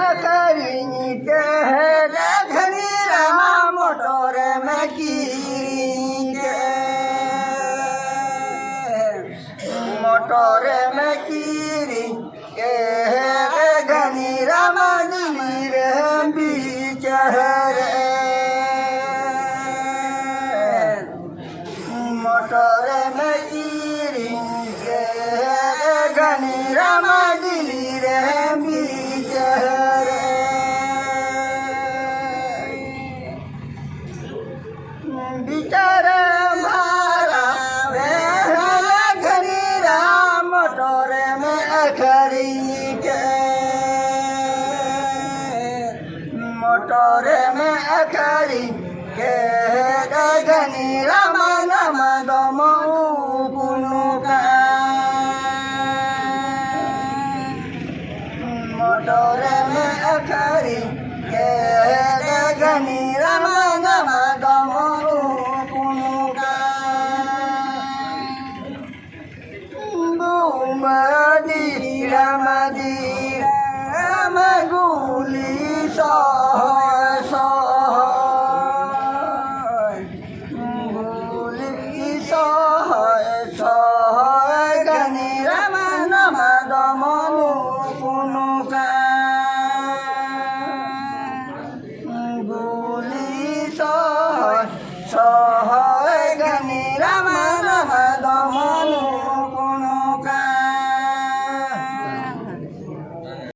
अखरी के घनी रामा मोटर में कीरी के मोटर में कीरी के घनी रामा नीर बीच रे मोटर में कीरी के घनी रामा नीर बीच रे बिचार मारा घनी राम मोटर में अखरी के मोटर में अखरी के घनी राम नम दम पुनुका मोटर में अखरी के घनी राम नम दम पुनुका बुमदी राम गुली सा